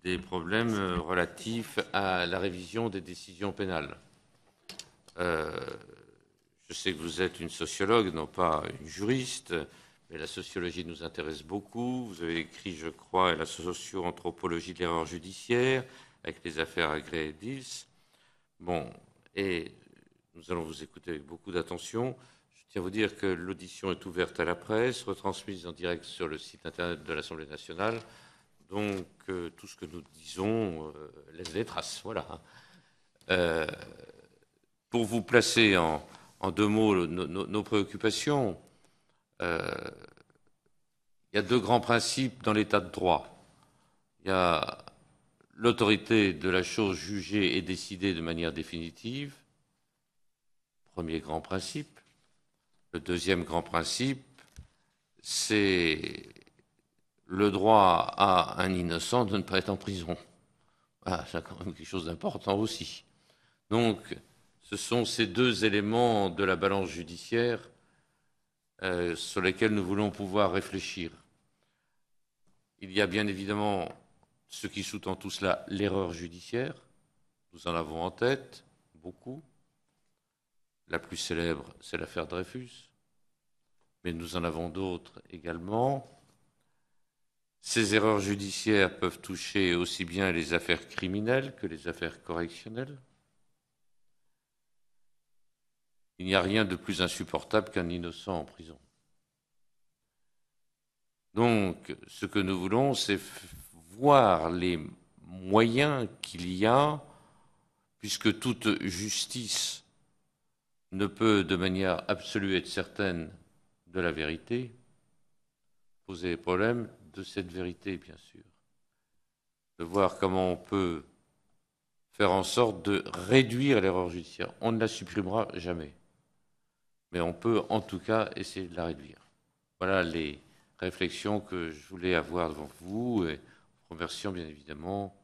des problèmes relatifs à la révision des décisions pénales. Je sais que vous êtes une sociologue, non pas une juriste, mais la sociologie nous intéresse beaucoup. Vous avez écrit, je crois, la socio-anthropologie de l'erreur judiciaire, avec les affaires Agré et Dils. Bon, et nous allons vous écouter avec beaucoup d'attention. Je tiens à vous dire que l'audition est ouverte à la presse, retransmise en direct sur le site internet de l'Assemblée nationale. Donc, tout ce que nous disons laisse des traces. Voilà. Pour vous placer en deux mots nos préoccupations, il y a deux grands principes dans l'état de droit. Il y a l'autorité de la chose jugée et décidée de manière définitive, premier grand principe. Le deuxième grand principe, c'est le droit à un innocent de ne pas être en prison. Voilà, c'est quand même quelque chose d'important aussi. Donc, ce sont ces deux éléments de la balance judiciaire sur lesquels nous voulons pouvoir réfléchir. Il y a bien évidemment ce qui sous-tend tout cela, l'erreur judiciaire. Nous en avons en tête beaucoup. La plus célèbre, c'est l'affaire Dreyfus. Mais nous en avons d'autres également. Ces erreurs judiciaires peuvent toucher aussi bien les affaires criminelles que les affaires correctionnelles. Il n'y a rien de plus insupportable qu'un innocent en prison. Donc, ce que nous voulons, c'est voir les moyens qu'il y a, puisque toute justice ne peut de manière absolue être certaine de la vérité, poser les problèmes de cette vérité, bien sûr. De voir comment on peut faire en sorte de réduire l'erreur judiciaire. On ne la supprimera jamais, mais on peut en tout cas essayer de la réduire. Voilà les réflexions que je voulais avoir devant vous, et remerciant bien évidemment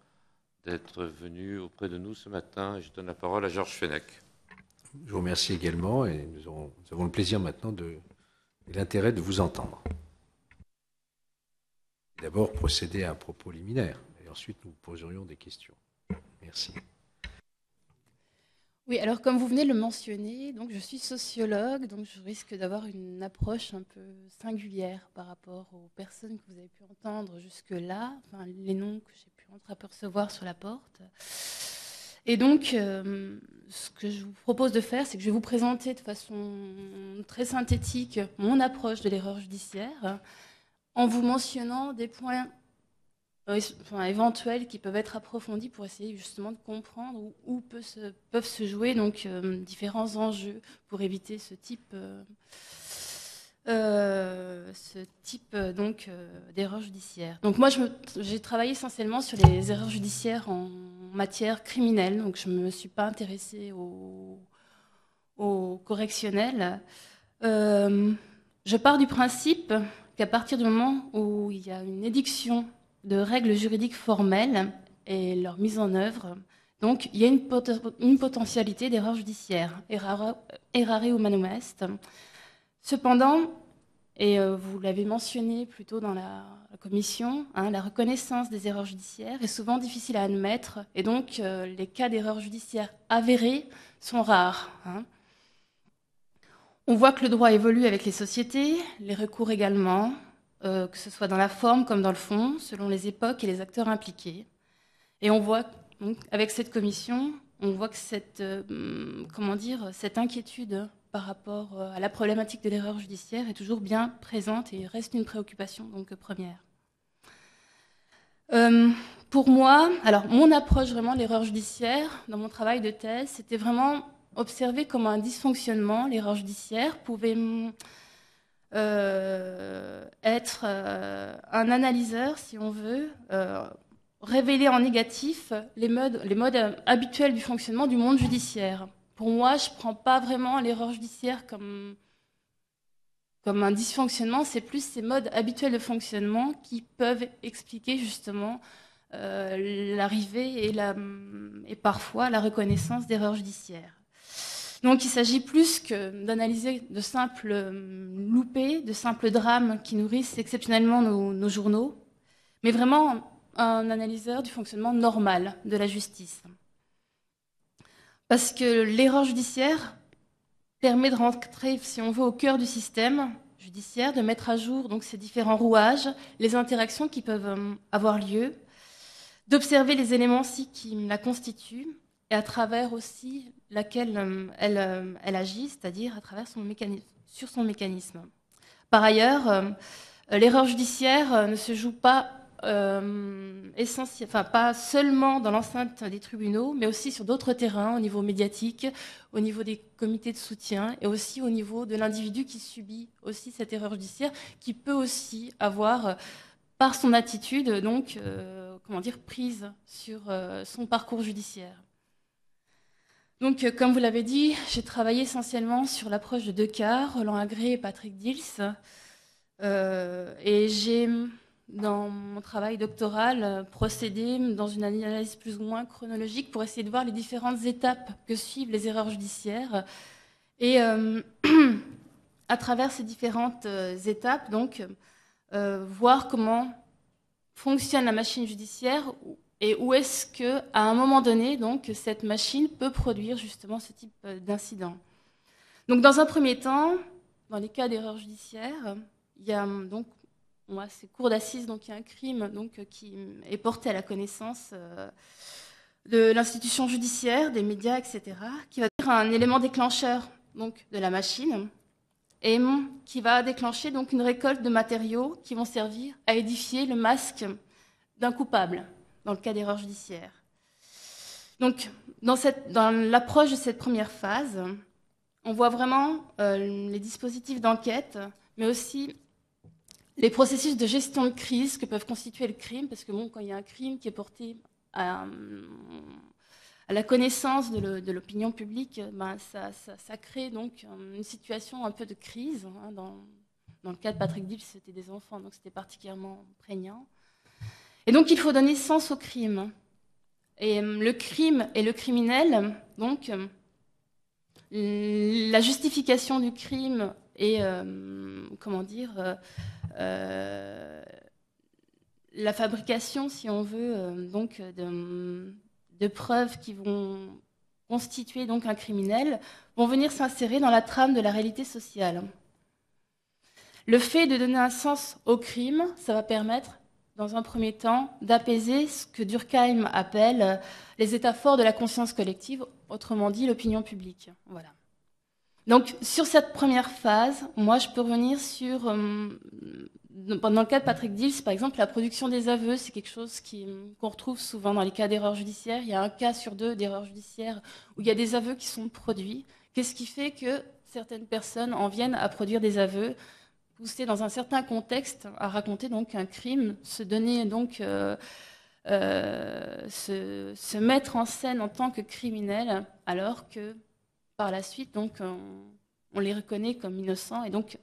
d'être venu auprès de nous ce matin. Et je donne la parole à Georges Fenech. Je vous remercie également, et nous avons le plaisir maintenant et l'intérêt de vous entendre. D'abord, procéder à un propos liminaire, et ensuite nous poserions des questions. Merci. Oui, alors comme vous venez de le mentionner, donc je suis sociologue, donc je risque d'avoir une approche un peu singulière par rapport aux personnes que vous avez pu entendre jusque-là, enfin, les noms que j'ai pu entreapercevoir sur la porte. Et donc, ce que je vous propose de faire, c'est que je vais vous présenter de façon très synthétique mon approche de l'erreur judiciaire, en vous mentionnant des points éventuels qui peuvent être approfondis pour essayer justement de comprendre où peuvent se jouer donc, différents enjeux pour éviter ce type d'erreur judiciaire. Donc moi, j'ai travaillé essentiellement sur les erreurs judiciaires en matière criminelle, donc je ne me suis pas intéressée au correctionnel. Je pars du principe qu'à partir du moment où il y a une édiction de règles juridiques formelles et leur mise en œuvre, donc il y a une potentialité d'erreur judiciaire, errare humanum est. Cependant, et vous l'avez mentionné plus tôt dans la commission, la reconnaissance des erreurs judiciaires est souvent difficile à admettre, et donc les cas d'erreurs judiciaires avérées sont rares. On voit que le droit évolue avec les sociétés, les recours également, que ce soit dans la forme comme dans le fond, selon les époques et les acteurs impliqués. Et on voit, donc, avec cette commission, on voit que cette inquiétude par rapport à la problématique de l'erreur judiciaire est toujours bien présente et reste une préoccupation donc première. Pour moi, alors mon approche vraiment de l'erreur judiciaire dans mon travail de thèse, c'était vraiment observer comment un dysfonctionnement, l'erreur judiciaire, pouvait être un analyseur, si on veut, révéler en négatif les modes habituels du fonctionnement du monde judiciaire. Pour moi, je ne prends pas vraiment l'erreur judiciaire comme un dysfonctionnement, c'est plus ces modes habituels de fonctionnement qui peuvent expliquer justement l'arrivée et parfois la reconnaissance d'erreurs judiciaires. Donc il s'agit plus que d'analyser de simples loupés, de simples drames qui nourrissent exceptionnellement nos journaux, mais vraiment un analyseur du fonctionnement normal de la justice. Parce que l'erreur judiciaire permet de rentrer, si on veut, au cœur du système judiciaire, de mettre à jour donc ces différents rouages, les interactions qui peuvent avoir lieu, d'observer les éléments aussi qui la constituent et à travers aussi laquelle elle agit, c'est-à-dire à travers sur son mécanisme. Par ailleurs, l'erreur judiciaire ne se joue pas pas seulement dans l'enceinte des tribunaux, mais aussi sur d'autres terrains, au niveau médiatique, au niveau des comités de soutien, et aussi au niveau de l'individu qui subit aussi cette erreur judiciaire, qui peut aussi avoir, par son attitude, donc, prise sur son parcours judiciaire. Donc, comme vous l'avez dit, j'ai travaillé essentiellement sur l'approche de deux cas, Roland Agré et Patrick Dils, et j'ai, dans mon travail doctoral, procédé dans une analyse plus ou moins chronologique pour essayer de voir les différentes étapes que suivent les erreurs judiciaires. Et à travers ces différentes étapes, donc, voir comment fonctionne la machine judiciaire et où est-ce qu'à un moment donné, donc, cette machine peut produire justement ce type d'incident. Donc, dans un premier temps, dans les cas d'erreurs judiciaires, il y a donc ces cours d'assises, donc il y a un crime donc, qui est porté à la connaissance de l'institution judiciaire, des médias, etc., qui va être un élément déclencheur donc, de la machine et qui va déclencher donc, une récolte de matériaux qui vont servir à édifier le masque d'un coupable, dans le cas d'erreur judiciaire. Donc, dans l'approche de cette première phase, on voit vraiment les dispositifs d'enquête, mais aussi les processus de gestion de crise que peuvent constituer le crime, parce que bon, quand il y a un crime qui est porté à la connaissance de l'opinion publique, ben, ça crée donc une situation un peu de crise. Hein, dans le cas de Patrick Dils, c'était des enfants, donc c'était particulièrement prégnant. Et donc il faut donner sens au crime. Et le crime et le criminel, donc la justification du crime et la fabrication, si on veut, donc de preuves qui vont constituer donc un criminel, vont venir s'insérer dans la trame de la réalité sociale. Le fait de donner un sens au crime, ça va permettre, dans un premier temps, d'apaiser ce que Durkheim appelle les états forts de la conscience collective, autrement dit l'opinion publique. Voilà. Donc, sur cette première phase, moi, je peux revenir sur, dans le cas de Patrick Dils, par exemple, la production des aveux, c'est quelque chose qu'on retrouve souvent dans les cas d'erreurs judiciaires. Il y a un cas sur deux d'erreurs judiciaires où il y a des aveux qui sont produits. Qu'est-ce qui fait que certaines personnes en viennent à produire des aveux, poussés dans un certain contexte, à raconter donc un crime, se donner donc, se mettre en scène en tant que criminel, alors que par la suite, donc, on les reconnaît comme innocents. Et donc,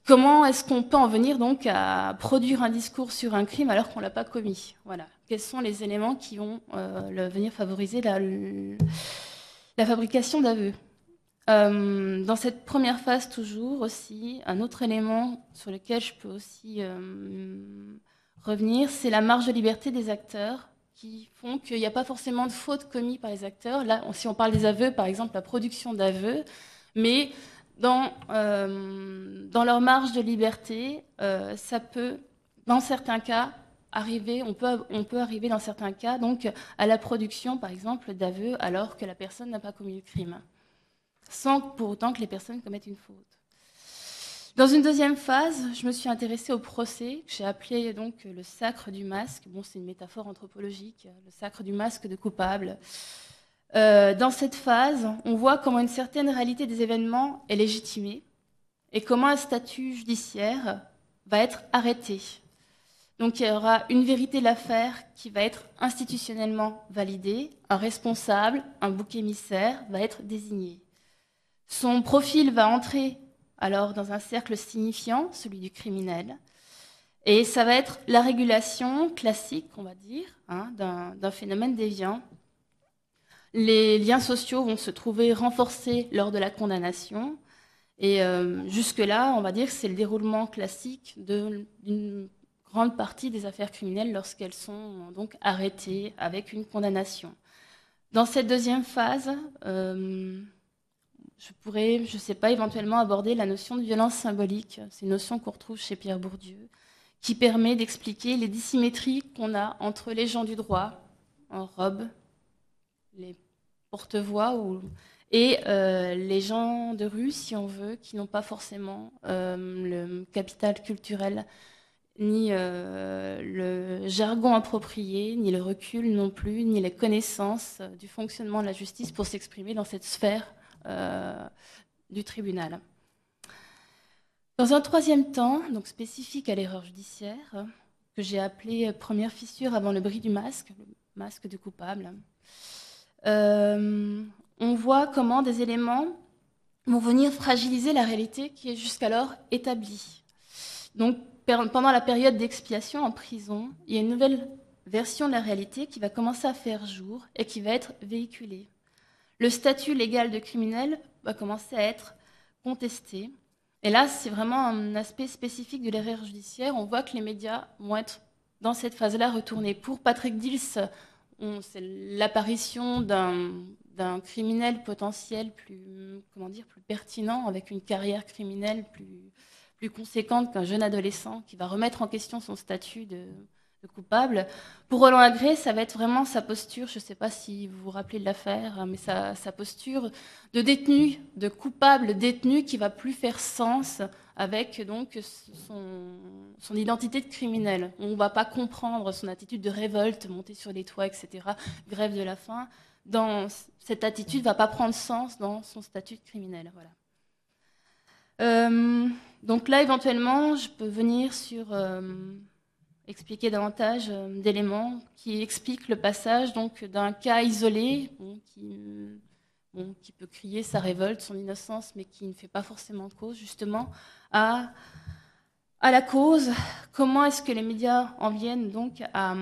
comment est-ce qu'on peut en venir donc à produire un discours sur un crime alors qu'on ne l'a pas commis? Voilà. Quels sont les éléments qui vont venir favoriser la fabrication d'aveux? Dans cette première phase, toujours aussi, un autre élément sur lequel je peux aussi revenir, c'est la marge de liberté des acteurs, qui font qu'il n'y a pas forcément de faute commise par les acteurs. Là, si on parle des aveux, par exemple, la production d'aveux, mais dans leur marge de liberté, ça peut, dans certains cas, arriver, on peut arriver dans certains cas, donc, à la production, par exemple, d'aveux, alors que la personne n'a pas commis le crime, sans pour autant que les personnes commettent une faute. Dans une deuxième phase, je me suis intéressée au procès, que j'ai appelé donc le sacre du masque. Bon, c'est une métaphore anthropologique, le sacre du masque de coupable. Dans cette phase, on voit comment une certaine réalité des événements est légitimée et comment un statut judiciaire va être arrêté. Donc il y aura une vérité de l'affaire qui va être institutionnellement validée, un responsable, un bouc émissaire va être désigné. Son profil va entrer alors dans un cercle signifiant, celui du criminel, et ça va être la régulation classique, on va dire, hein, d'un phénomène déviant. Les liens sociaux vont se trouver renforcés lors de la condamnation, et jusque-là, on va dire que c'est le déroulement classique d'une grande partie des affaires criminelles lorsqu'elles sont donc arrêtées avec une condamnation. Dans cette deuxième phase, je pourrais, je ne sais pas, éventuellement aborder la notion de violence symbolique. C'est une notion qu'on retrouve chez Pierre Bourdieu, qui permet d'expliquer les dissymétries qu'on a entre les gens du droit, en robe, les porte-voix, et les gens de rue, si on veut, qui n'ont pas forcément le capital culturel, ni le jargon approprié, ni le recul non plus, ni les connaissances du fonctionnement de la justice pour s'exprimer dans cette sphère du tribunal. Dans un troisième temps, donc spécifique à l'erreur judiciaire, que j'ai appelé première fissure avant le bris du masque, le masque du coupable, on voit comment des éléments vont venir fragiliser la réalité qui est jusqu'alors établie. Donc, pendant la période d'expiation en prison, il y a une nouvelle version de la réalité qui va commencer à faire jour et qui va être véhiculée. Le statut légal de criminel va commencer à être contesté. Et là, c'est vraiment un aspect spécifique de l'erreur judiciaire. On voit que les médias vont être dans cette phase-là retournés. Pour Patrick Dils, c'est l'apparition d'un criminel potentiel plus pertinent, avec une carrière criminelle plus conséquente qu'un jeune adolescent qui va remettre en question son statut de coupable. Pour Roland Agré, ça va être vraiment sa posture, je ne sais pas si vous vous rappelez de l'affaire, mais sa posture de détenu, de coupable détenu qui va plus faire sens avec donc son identité de criminel. On ne va pas comprendre son attitude de révolte, monter sur les toits, etc., grève de la faim. Cette attitude ne va pas prendre sens dans son statut de criminel. Voilà. Donc là, éventuellement, je peux venir sur expliquer davantage d'éléments qui expliquent le passage donc d'un cas isolé qui peut crier sa révolte, son innocence, mais qui ne fait pas forcément cause, justement, à la cause. Comment est-ce que les médias en viennent donc à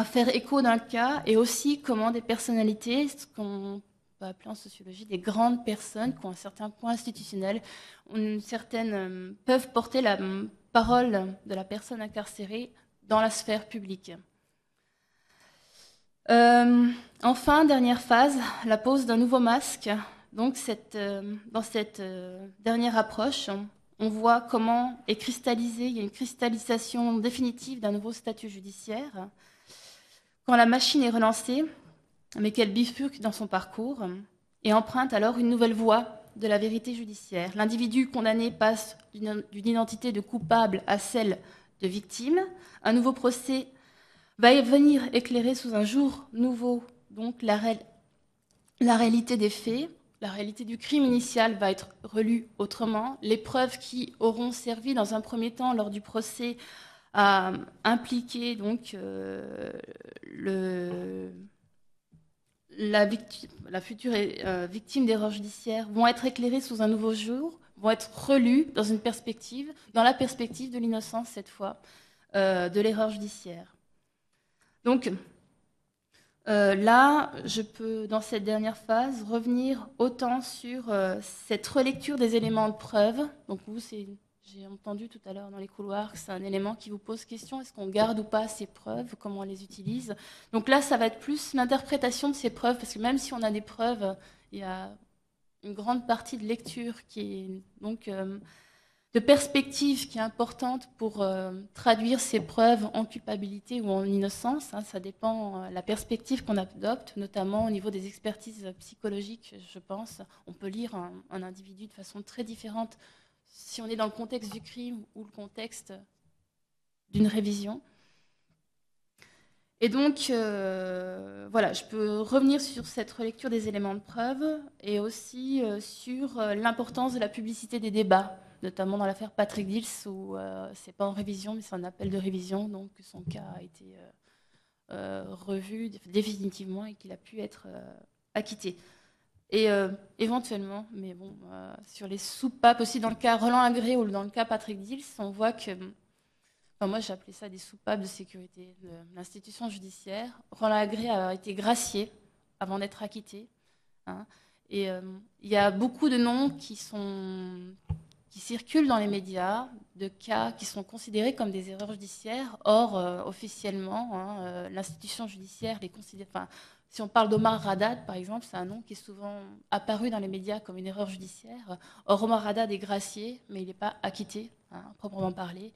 faire écho d'un cas, et aussi comment des personnalités, ce qu'on peut appeler en sociologie des grandes personnes qui ont un certain point institutionnel, peuvent porter la parole de la personne incarcérée dans la sphère publique. Enfin, dernière phase, la pose d'un nouveau masque. Donc, dans cette dernière approche, on voit comment est cristallisé, il y a une cristallisation définitive d'un nouveau statut judiciaire. Quand la machine est relancée, mais qu'elle bifurque dans son parcours et emprunte alors une nouvelle voie de la vérité judiciaire. L'individu condamné passe d'une identité de coupable à celle de victime. Un nouveau procès va venir éclairer sous un jour nouveau donc la réalité des faits. La réalité du crime initial va être relue autrement. Les preuves qui auront servi dans un premier temps lors du procès à impliquer donc la future victime d'erreurs judiciaires vont être éclairées sous un nouveau jour, vont être relues dans la perspective de l'innocence cette fois, de l'erreur judiciaire. Donc là, je peux, dans cette dernière phase, revenir autant sur cette relecture des éléments de preuve. Donc vous, j'ai entendu tout à l'heure dans les couloirs que c'est un élément qui vous pose question. Est-ce qu'on garde ou pas ces preuves? Comment on les utilise? Donc là, ça va être plus l'interprétation de ces preuves, parce que même si on a des preuves, il y a une grande partie de lecture qui est donc de perspective qui est importante pour traduire ces preuves en culpabilité ou en innocence. Ça dépend la perspective qu'on adopte, notamment au niveau des expertises psychologiques, je pense. On peut lire un individu de façon très différente si on est dans le contexte du crime ou le contexte d'une révision. Et donc, voilà, je peux revenir sur cette relecture des éléments de preuve et aussi sur l'importance de la publicité des débats, notamment dans l'affaire Patrick Dils, où c'est pas en révision, mais c'est un appel de révision, donc son cas a été revu définitivement et qu'il a pu être acquitté. Et éventuellement, mais bon, sur les soupapes aussi, dans le cas Roland Agré ou dans le cas Patrick Dils, on voit que, enfin, moi j'ai appelé ça des soupapes de sécurité de l'institution judiciaire. Roland Agré a été gracié avant d'être acquitté. Et il y a beaucoup de noms qui sont qui circulent dans les médias de cas qui sont considérés comme des erreurs judiciaires. Or, officiellement, l'institution judiciaire les considère... Enfin, si on parle d'Omar Haddad, par exemple, c'est un nom qui est souvent apparu dans les médias comme une erreur judiciaire. Or, Omar Haddad est gracié, mais il n'est pas acquitté, proprement parlé.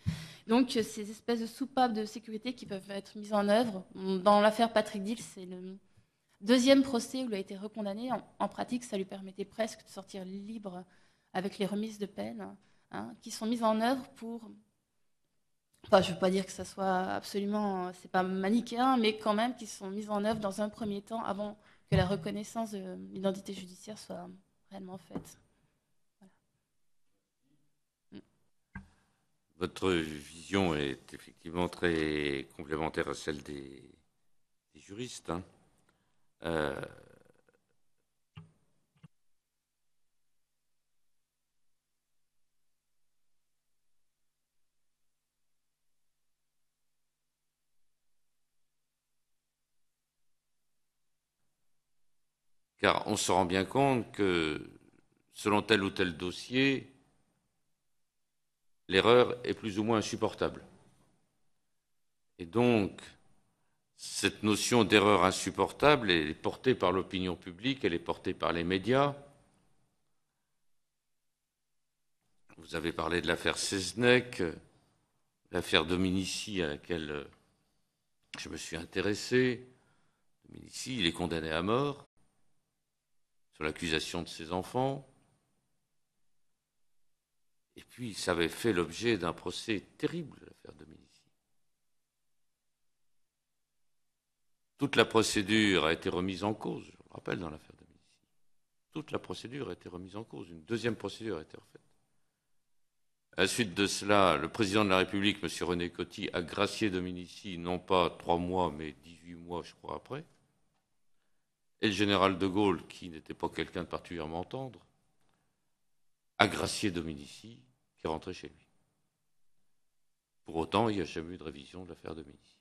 Donc, ces espèces de soupapes de sécurité qui peuvent être mises en œuvre. Dans l'affaire Patrick Dill, c'est le deuxième procès où il a été recondamné. En pratique, ça lui permettait presque de sortir libre avec les remises de peine, qui sont mises en œuvre pour... Enfin, je ne veux pas dire que ça soit absolument... C'est pas manichéen, mais quand même qui sont mises en œuvre dans un premier temps avant que la reconnaissance de l'identité judiciaire soit réellement faite. Voilà. Votre vision est effectivement très complémentaire à celle des juristes. Car on se rend bien compte que selon tel ou tel dossier, l'erreur est plus ou moins insupportable. Et donc, cette notion d'erreur insupportable, elle est portée par l'opinion publique, elle est portée par les médias. Vous avez parlé de l'affaire Seznec, l'affaire Dominici à laquelle je me suis intéressé. Dominici, il est condamné à mort sur l'accusation de ses enfants. Et puis, ça avait fait l'objet d'un procès terrible, l'affaire Dominici. Toute la procédure a été remise en cause, je me rappelle dans l'affaire Dominici. Toute la procédure a été remise en cause. Une deuxième procédure a été refaite. À la suite de cela, le président de la République, M. René Coty, a gracié Dominici, non pas 3 mois, mais 18 mois, je crois, après. Et le général de Gaulle, qui n'était pas quelqu'un de particulièrement tendre, a gracié Dominici, qui est rentré chez lui. Pour autant, il n'y a jamais eu de révision de l'affaire Dominici.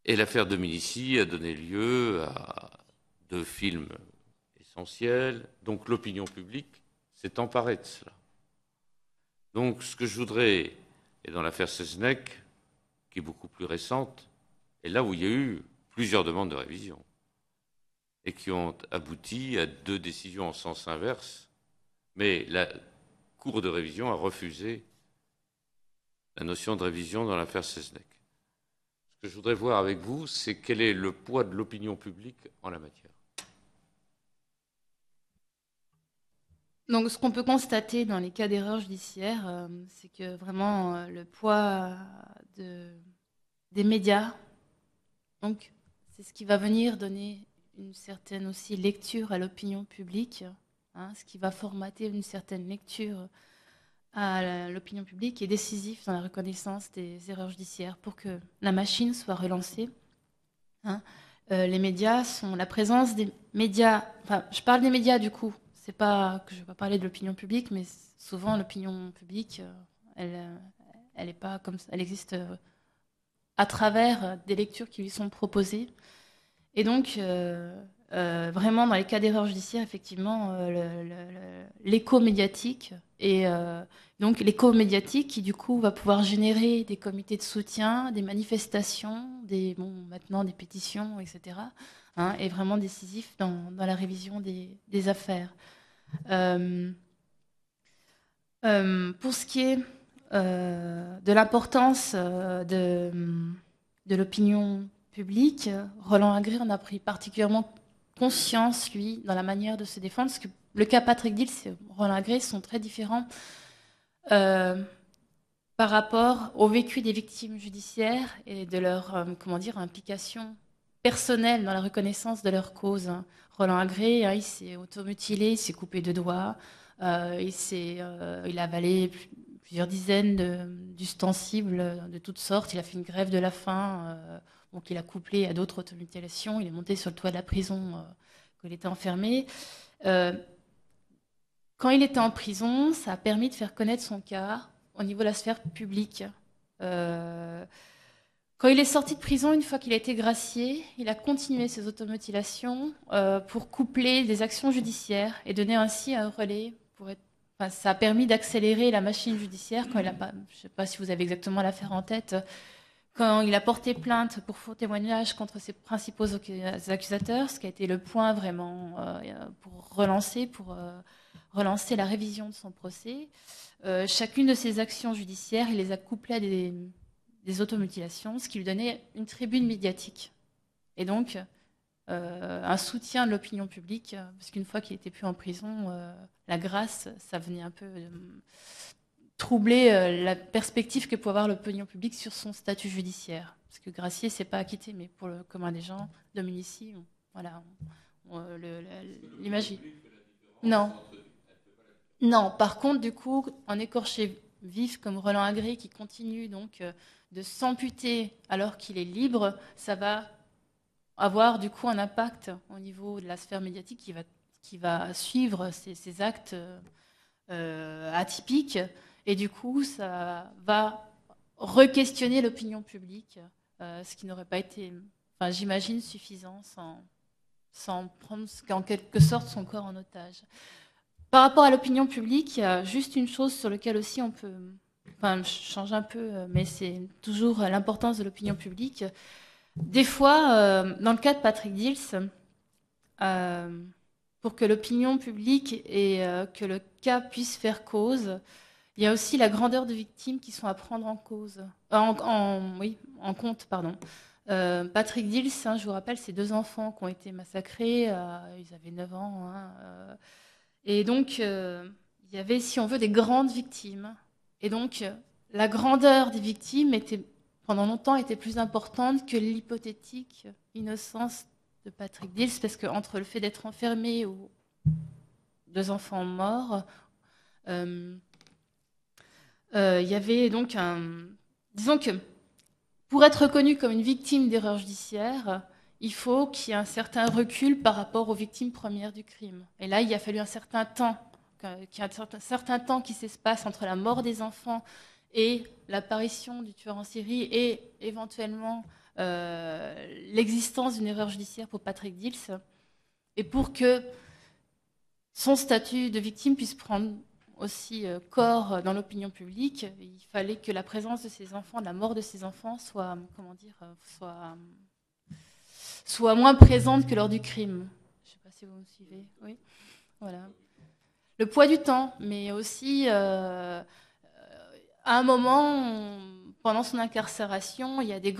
Et l'affaire Dominici a donné lieu à 2 films essentiels. Donc l'opinion publique s'est emparée de cela. Donc ce que je voudrais, et dans l'affaire Seznec, qui est beaucoup plus récente, et là où il y a eu plusieurs demandes de révision, et qui ont abouti à 2 décisions en sens inverse, mais la Cour de révision a refusé la notion de révision dans l'affaire Seznec. Ce que je voudrais voir avec vous, c'est quel est le poids de l'opinion publique en la matière. Donc, ce qu'on peut constater dans les cas d'erreurs judiciaires, c'est que vraiment le poids des médias, donc, c'est ce qui va venir donner une certaine aussi lecture à l'opinion publique, ce qui va formater une certaine lecture à l'opinion publique est décisif dans la reconnaissance des erreurs judiciaires pour que la machine soit relancée. Les médias sont la présence des médias. Enfin, je parle des médias du coup. C'est pas que je vais pas parler de l'opinion publique, mais souvent l'opinion publique, elle est pas comme ça. Elle existe à travers des lectures qui lui sont proposées. Et donc, vraiment, dans les cas d'erreur judiciaire, effectivement, l'écho médiatique et donc l'écho médiatique qui, du coup, va pouvoir générer des comités de soutien, des manifestations, maintenant des pétitions, etc., est vraiment décisif dans la révision des affaires. Pour ce qui est de l'importance de l'opinion public, Roland Agré en a pris particulièrement conscience, lui, dans la manière de se défendre, parce que le cas Patrick Dill et Roland Agré sont très différents par rapport au vécu des victimes judiciaires et de leur implication personnelle dans la reconnaissance de leur cause. Roland Agré, il s'est automutilé, il s'est coupé 2 doigts, il a avalé plusieurs dizaines d'ustensiles de toutes sortes, il a fait une grève de la faim, donc il a couplé à d'autres automutilations, il est monté sur le toit de la prison quand il était enfermé. Quand il était en prison, ça a permis de faire connaître son cas au niveau de la sphère publique. Quand il est sorti de prison, une fois qu'il a été gracié, il a continué ses automutilations pour coupler des actions judiciaires et donner ainsi un relais pour être. Enfin, ça a permis d'accélérer la machine judiciaire quand il a pas. Je ne sais pas si vous avez exactement l'affaire en tête. Quand il a porté plainte pour faux témoignage contre ses principaux accusateurs, ce qui a été le point vraiment pour relancer la révision de son procès. Chacune de ces actions judiciaires, il les a couplées à des automutilations, ce qui lui donnait une tribune médiatique. Et donc, un soutien de l'opinion publique, parce qu'une fois qu'il n'était plus en prison, la grâce, ça venait un peu troubler la perspective que pouvait avoir l'opinion publique sur son statut judiciaire. Parce que gracier, c'est pas acquitté, mais pour le commun des gens, Dominici, voilà, l'imagine. Non. Non, par contre, du coup, un écorché vif comme Roland Agré qui continue donc de s'amputer alors qu'il est libre, ça va avoir du coup un impact au niveau de la sphère médiatique qui va suivre ces actes atypiques. Et du coup, ça va re-questionner l'opinion publique, ce qui n'aurait pas été, enfin, j'imagine, suffisant sans prendre en quelque sorte son corps en otage. Par rapport à l'opinion publique, il y a juste une chose sur laquelle aussi on peut, enfin, je change un peu, mais c'est toujours l'importance de l'opinion publique. Des fois, dans le cas de Patrick Dils, pour que l'opinion publique et que le cas puisse faire cause, il y a aussi la grandeur de victimes qui sont à prendre en cause, en compte, pardon. Patrick Dils, je vous rappelle, c'est 2 enfants qui ont été massacrés, ils avaient 9 ans. Et donc, il y avait, si on veut, des grandes victimes. Et donc, la grandeur des victimes pendant longtemps était plus importante que l'hypothétique innocence de Patrick Dils, parce qu'entre le fait d'être enfermé ou 2 enfants morts, il y avait donc disons que pour être reconnu comme une victime d'erreur judiciaire, il faut qu'il y ait un certain recul par rapport aux victimes premières du crime. Et là, il a fallu un certain temps, qui s'espace entre la mort des enfants et l'apparition du tueur en série et éventuellement l'existence d'une erreur judiciaire pour Patrick Dils, et pour que son statut de victime puisse prendre aussi corps dans l'opinion publique, il fallait que la présence de ces enfants, de la mort de ces enfants, soit, soit moins présente que lors du crime. Je ne sais pas si vous me suivez. Oui, voilà. Le poids du temps, mais aussi à un moment, pendant son incarcération, il y a des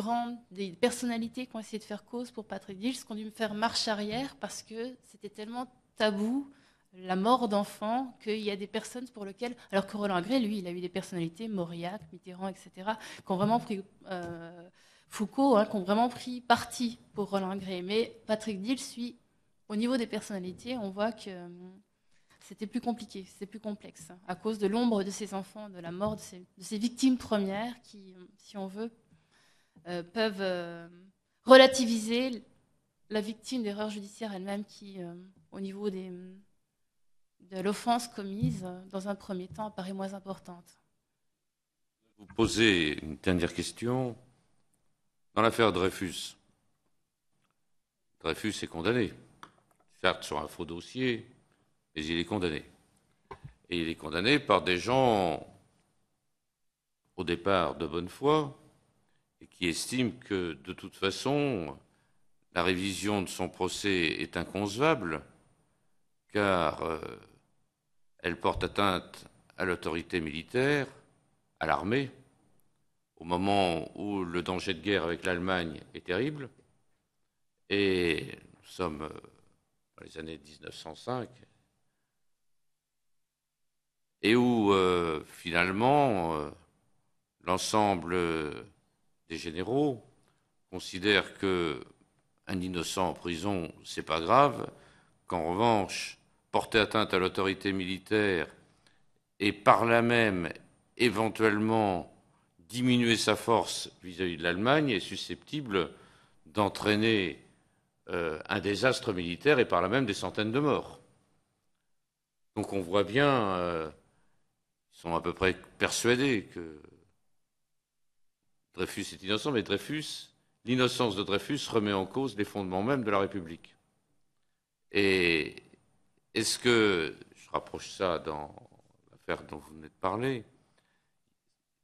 personnalités qui ont essayé de faire cause pour Patrick Dils, qui ont dû me faire marche arrière parce que c'était tellement tabou, la mort d'enfants, qu'il y a des personnes pour lesquelles, alors que Roland Agré, lui, il a eu des personnalités, Mauriac, Mitterrand, etc., qui ont vraiment pris Foucault, qui ont vraiment pris parti pour Roland Agré. Mais Patrick Dils, au niveau des personnalités, on voit que c'était plus compliqué, c'était plus complexe, à cause de l'ombre de ces enfants, de la mort de ces victimes premières qui, si on veut, peuvent relativiser la victime d'erreurs judiciaires elle-même qui, au niveau de l'offense commise, dans un premier temps, apparaît moins importante. Vous posez une dernière question. Dans l'affaire Dreyfus, Dreyfus est condamné, certes sur un faux dossier, mais il est condamné. Et il est condamné par des gens, au départ, de bonne foi, et qui estiment que, de toute façon, la révision de son procès est inconcevable, car elle porte atteinte à l'autorité militaire, à l'armée, au moment où le danger de guerre avec l'Allemagne est terrible. Et nous sommes dans les années 1905, et où finalement l'ensemble des généraux considèrent qu'un innocent en prison, c'est pas grave, qu'en revanche, porter atteinte à l'autorité militaire et par là même éventuellement diminuer sa force vis-à-vis de l'Allemagne est susceptible d'entraîner un désastre militaire et par là même des centaines de morts. Donc on voit bien, ils sont à peu près persuadés que Dreyfus est innocent, mais l'innocence de Dreyfus remet en cause les fondements même de la République. Et est-ce que, je rapproche ça dans l'affaire dont vous venez de parler,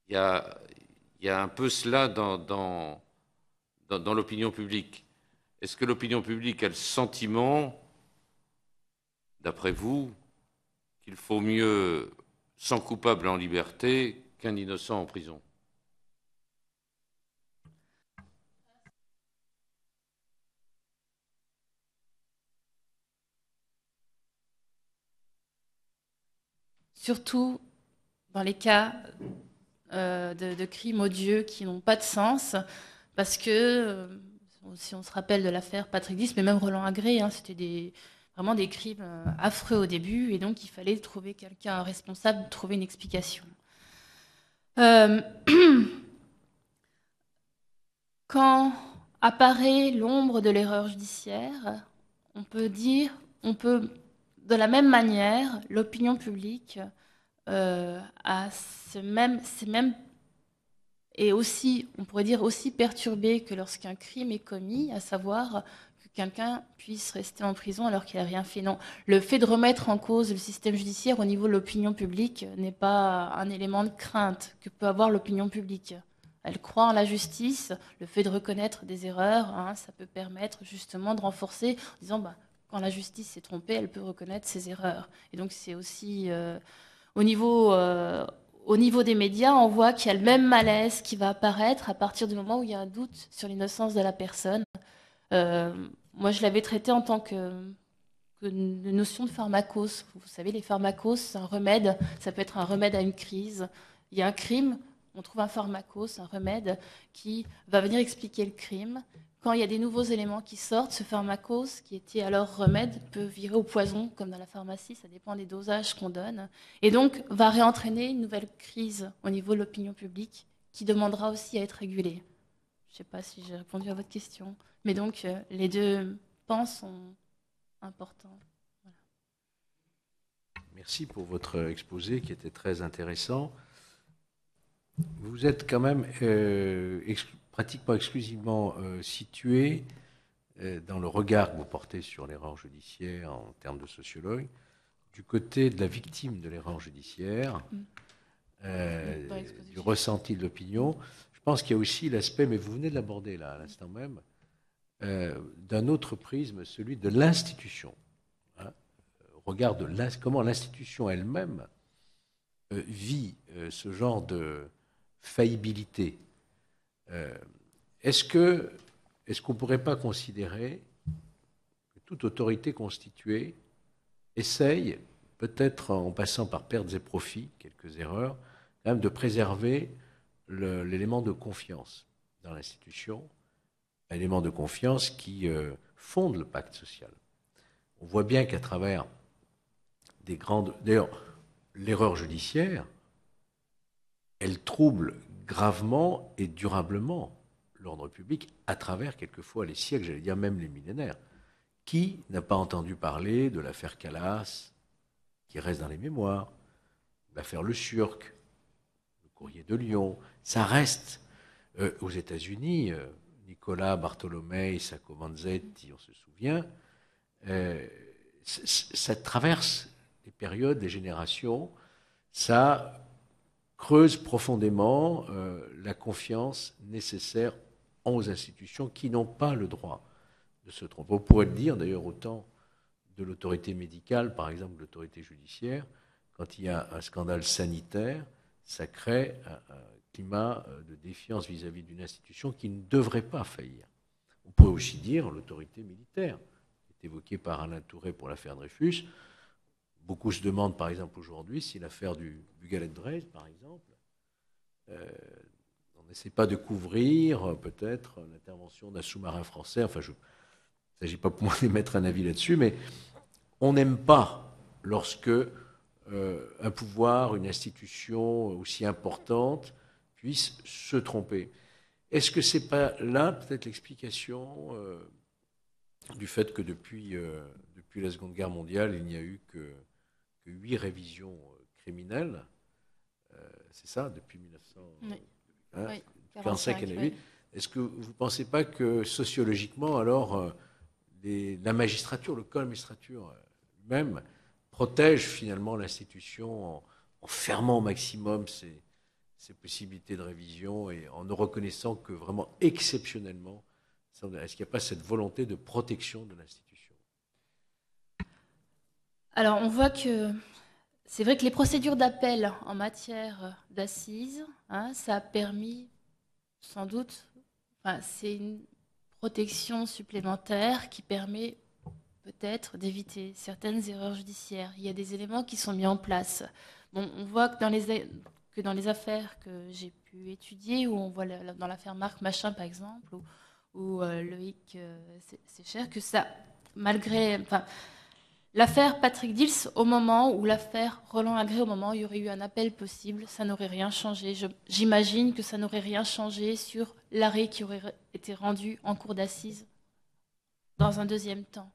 il y a un peu cela dans l'opinion publique. Est-ce que l'opinion publique a le sentiment, d'après vous, qu'il faut mieux 100 coupables en liberté qu'un innocent en prison? Surtout dans les cas de crimes odieux qui n'ont pas de sens, parce que si on se rappelle de l'affaire Patrick Dis, mais même Roland Agré, hein, c'était vraiment des crimes affreux au début, et donc il fallait trouver quelqu'un responsable, trouver une explication. Quand apparaît l'ombre de l'erreur judiciaire, on peut de la même manière, l'opinion publique a et aussi, on pourrait dire aussi perturbé que lorsqu'un crime est commis, à savoir que quelqu'un puisse rester en prison alors qu'il n'a rien fait. Non, le fait de remettre en cause le système judiciaire au niveau de l'opinion publique n'est pas un élément de crainte que peut avoir l'opinion publique. Elle croit en la justice, le fait de reconnaître des erreurs, hein, ça peut permettre justement de renforcer en disant quand la justice s'est trompée, elle peut reconnaître ses erreurs. Et donc c'est aussi au niveau des médias, on voit qu'il y a le même malaise qui va apparaître à partir du moment où il y a un doute sur l'innocence de la personne. Moi, je l'avais traité en tant que notion de pharmacos. Vous savez, les pharmacos, c'est un remède. Ça peut être un remède à une crise. Il y a un crime, on trouve un pharmacos, un remède qui va venir expliquer le crime. Quand il y a des nouveaux éléments qui sortent, ce pharmacos, qui était alors remède, peut virer au poison, comme dans la pharmacie, ça dépend des dosages qu'on donne, et donc va réentraîner une nouvelle crise au niveau de l'opinion publique, qui demandera aussi à être régulée. Je ne sais pas si j'ai répondu à votre question, mais donc les deux pans sont importants. Voilà. Merci pour votre exposé qui était très intéressant. Vous êtes quand même pratiquement exclusivement situé dans le regard que vous portez sur l'erreur judiciaire en termes de sociologue, du côté de la victime de l'erreur judiciaire, du ressenti de l'opinion. Je pense qu'il y a aussi l'aspect, mais vous venez de l'aborder là à l'instant même, d'un autre prisme, celui de l'institution. Hein, regard de comment l'institution elle-même vit ce genre de faillibilité. Est-ce qu'on ne pourrait pas considérer que toute autorité constituée essaye, peut-être en passant par pertes et profits, quelques erreurs, quand même de préserver l'élément de confiance dans l'institution, un élément de confiance qui fonde le pacte social. On voit bien qu'à travers des grandes... D'ailleurs, l'erreur judiciaire, elle trouble gravement et durablement l'ordre public à travers quelquefois les siècles, j'allais dire même les millénaires. Qui n'a pas entendu parler de l'affaire Calas, qui reste dans les mémoires, l'affaire Le Surc, le courrier de Lyon, ça reste aux États-Unis, Nicolas Bartolomei, Sacco Vanzetti, on se souvient, ça traverse les périodes, les générations, ça creuse profondément la confiance nécessaire aux institutions qui n'ont pas le droit de se tromper. On pourrait le dire d'ailleurs autant de l'autorité médicale, par exemple l'autorité judiciaire, quand il y a un scandale sanitaire, ça crée un climat de défiance vis-à-vis d'une institution qui ne devrait pas faillir. On pourrait aussi dire l'autorité militaire, qui est évoquée par Alain Touré pour l'affaire Dreyfus. Beaucoup se demandent, par exemple, aujourd'hui, si l'affaire du Galet-Dreyse, par exemple, on n'essaie pas de couvrir peut-être l'intervention d'un sous-marin français. Enfin, il ne s'agit pas pour moi d'émettre un avis là-dessus, mais on n'aime pas lorsque un pouvoir, une institution aussi importante puisse se tromper. Est-ce que ce n'est pas là peut-être l'explication du fait que depuis la Seconde Guerre mondiale, il n'y a eu que 8 révisions criminelles, c'est ça, depuis 1900, oui. Hein, Oui. 45 années. Est-ce que vous ne pensez pas que sociologiquement, alors, la magistrature, le corps de magistrature même, protège finalement l'institution en fermant au maximum ses possibilités de révision et en ne reconnaissant que vraiment exceptionnellement, est-ce qu'il n'y a pas cette volonté de protection de l'institution? Alors, on voit que c'est vrai que les procédures d'appel en matière d'assises, hein, ça a permis, sans doute, enfin, c'est une protection supplémentaire qui permet peut-être d'éviter certaines erreurs judiciaires. Il y a des éléments qui sont mis en place. Bon, on voit que dans les affaires que j'ai pu étudier, où on voit dans l'affaire Marc Machin, par exemple, ou Loïc Sécher, que ça, malgré... Enfin, l'affaire Patrick Dils, au moment où l'affaire Roland Agré, au moment où il y aurait eu un appel possible, ça n'aurait rien changé. J'imagine que ça n'aurait rien changé sur l'arrêt qui aurait été rendu en cour d'assises dans un deuxième temps.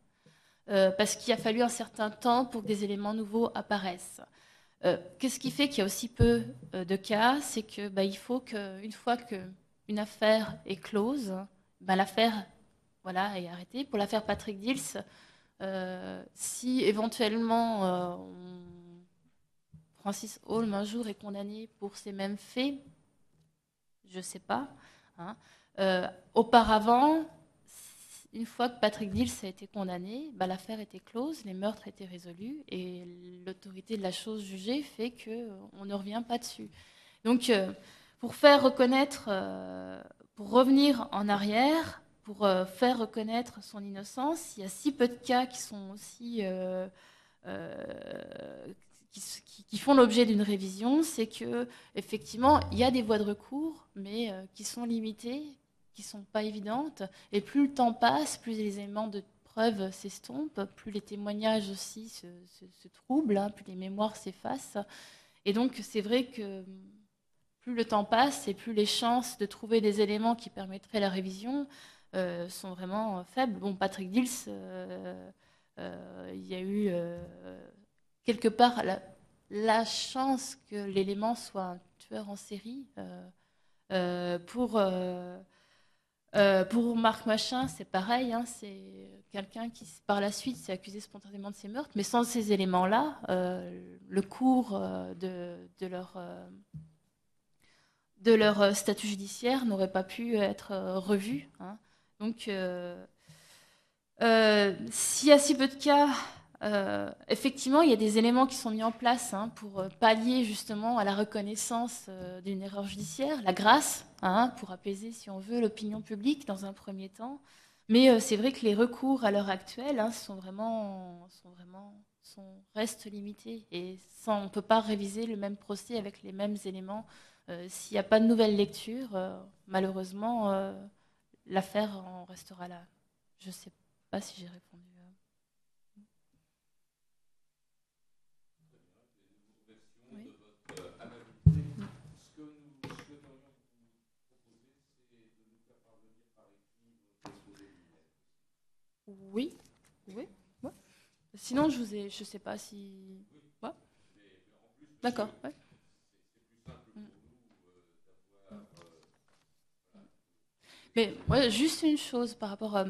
Parce qu'il a fallu un certain temps pour que des éléments nouveaux apparaissent. Qu'est-ce qui fait qu'il y a aussi peu de cas? C'est que il faut qu'une fois qu'une affaire est close, l'affaire est arrêtée. Pour l'affaire Patrick Dils, si éventuellement Francis Holm un jour est condamné pour ces mêmes faits, je ne sais pas. Hein. Auparavant, une fois que Patrick Dils a été condamné, l'affaire était close, les meurtres étaient résolus et l'autorité de la chose jugée fait qu'on ne revient pas dessus. Donc, pour faire reconnaître, pour revenir en arrière, pour faire reconnaître son innocence, il y a si peu de cas qui sont aussi qui font l'objet d'une révision, c'est que effectivement il y a des voies de recours, mais qui sont limitées, qui sont pas évidentes. Et plus le temps passe, plus les éléments de preuve s'estompent, plus les témoignages aussi se troublent, hein, plus les mémoires s'effacent. Et donc c'est vrai que plus le temps passe et plus les chances de trouver des éléments qui permettraient la révision sont vraiment faibles. Bon, Patrick Dils, il y a eu quelque part la chance que l'élément soit un tueur en série. Pour Marc Machin, c'est pareil. Hein, c'est quelqu'un qui, par la suite, s'est accusé spontanément de ces meurtres. Mais sans ces éléments-là, le cours de leur statut judiciaire n'aurait pas pu être revu. Hein. Donc, s'il y a si peu de cas, effectivement, il y a des éléments qui sont mis en place pour pallier justement à la reconnaissance d'une erreur judiciaire, la grâce, pour apaiser, si on veut, l'opinion publique dans un premier temps. Mais c'est vrai que les recours à l'heure actuelle restent limités et on ne peut pas réviser le même procès avec les mêmes éléments. S'il n'y a pas de nouvelle lecture, malheureusement, l'affaire en restera là. Je ne sais pas si j'ai répondu. Oui, oui. Ouais. Sinon, je sais pas si. Ouais. D'accord. Ouais. Mais ouais, juste une chose par rapport à.